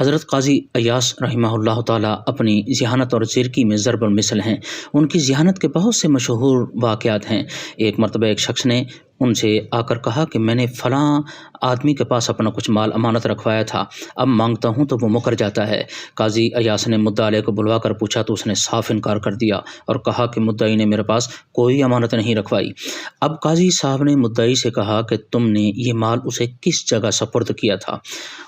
حضرت قاضی ایاس رحمہ اللہ تعالیٰ اپنی ذہانت اور زرکی میں ضرب المثل ہیں۔ ان کی ذہانت کے بہت سے مشہور واقعات ہیں۔ ایک مرتبہ ایک شخص نے ان سے آ کر کہا کہ میں نے فلاں آدمی کے پاس اپنا کچھ مال امانت رکھوایا تھا، اب مانگتا ہوں تو وہ مکر جاتا ہے۔ قاضی ایاس نے مدعا علیہ کو بلوا کر پوچھا تو اس نے صاف انکار کر دیا اور کہا کہ مدعی نے میرے پاس کوئی امانت نہیں رکھوائی۔ اب قاضی صاحب نے مدعی سے کہا کہ تم نے یہ مال اسے کس جگہ سپرد کیا تھا؟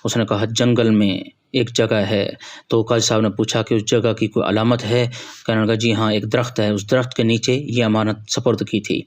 اس نے کہا جنگل میں ایک جگہ ہے۔ تو قاضی صاحب نے پوچھا کہ اس جگہ کی کوئی علامت ہے؟ کہنے لگا جی ہاں، ایک درخت ہے، اس درخت کے نیچے یہ امانت سپرد کی تھی۔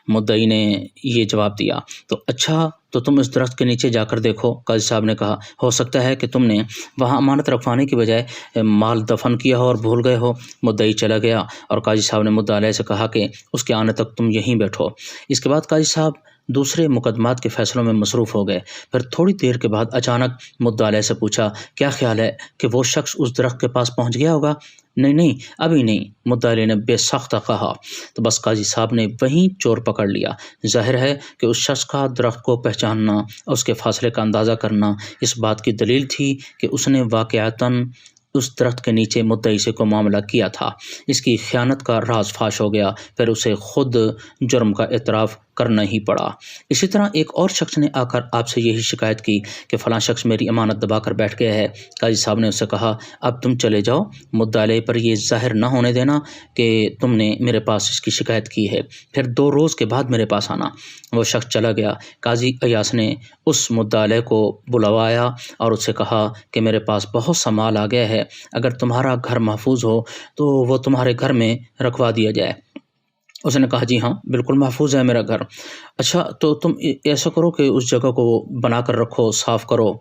مدعی نے یہ جواب دیا تو اچھا تو تم اس درخت کے نیچے جا کر دیکھو۔ قاضی صاحب نے کہا ہو سکتا ہے کہ تم نے وہاں امانت رکھوانے کی بجائے مال دفن کیا ہو اور بھول گئے ہو۔ مدعی چلا گیا اور قاضی صاحب نے مدعا علیہ سے کہا کہ اس کے آنے تک تم یہیں بیٹھو۔ اس کے بعد قاضی صاحب دوسرے مقدمات کے فیصلوں میں مصروف ہو گئے۔ پھر تھوڑی دیر کے بعد اچانک مدعا علیہ سے پوچھا کیا خیال ہے کہ وہ شخص اس درخت کے پاس پہنچ گیا ہوگا؟ نہیں ابھی نہیں، مدعا علیہ نے بے ساختہ کہا۔ تو بس قاضی صاحب نے وہیں چور پکڑ لیا۔ ظاہر ہے کہ اس شخص کا درخت کو پہچاننا اور اس کے فاصلے کا اندازہ کرنا اس بات کی دلیل تھی کہ اس نے واقعتاً اس درخت کے نیچے مدعی سے کوئی معاملہ کیا تھا۔ اس کی خیانت کا راز فاش ہو گیا، پھر اسے خود جرم کا اعتراف کرنا ہی پڑا۔ اسی طرح ایک اور شخص نے آ کر آپ سے یہی شکایت کی کہ فلاں شخص میری امانت دبا کر بیٹھ گیا ہے۔ قاضی صاحب نے اس سے کہا اب تم چلے جاؤ، مدعا علیہ پر یہ ظاہر نہ ہونے دینا کہ تم نے میرے پاس اس کی شکایت کی ہے، پھر 2 روز کے بعد میرے پاس آنا۔ وہ شخص چلا گیا۔ قاضی ایاس نے اس مدعا علیہ کو بلوایا اور اس سے کہا کہ میرے پاس بہت سا مال آ گیا ہے، اگر تمہارا گھر محفوظ ہو تو وہ تمہارے گھر میں رکھوا دیا جائے۔ اس نے کہا جی ہاں بالکل محفوظ ہے میرا گھر۔ اچھا تو تم ایسا کرو کہ اس جگہ کو بنا کر رکھو، صاف کرو،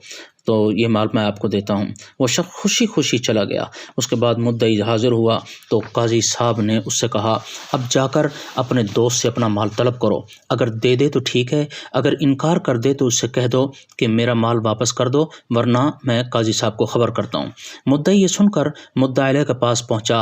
تو یہ مال میں آپ کو دیتا ہوں۔ وہ شخص خوشی خوشی چلا گیا۔ اس کے بعد مدعی حاضر ہوا تو قاضی صاحب نے اس سے کہا اب جا کر اپنے دوست سے اپنا مال طلب کرو، اگر دے دے تو ٹھیک ہے، اگر انکار کر دے تو اس سے کہہ دو کہ میرا مال واپس کر دو ورنہ میں قاضی صاحب کو خبر کرتا ہوں۔ مدعی یہ سن کر مدعا علیہ کے پاس پہنچا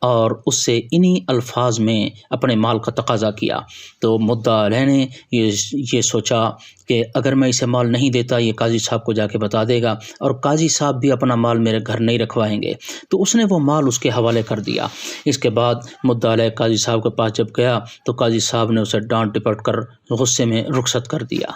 اور اس سے انہی الفاظ میں اپنے مال کا تقاضا کیا۔ تو مدعا علیہ نے یہ سوچا کہ اگر میں اسے مال نہیں دیتا یہ قاضی صاحب کو جا کے بتا دے گا اور قاضی صاحب بھی اپنا مال میرے گھر نہیں رکھوائیں گے، تو اس نے وہ مال اس کے حوالے کر دیا۔ اس کے بعد مدعا علیہ قاضی صاحب کے پاس جب گیا تو قاضی صاحب نے اسے ڈانٹ ڈپٹ کر غصے میں رخصت کر دیا۔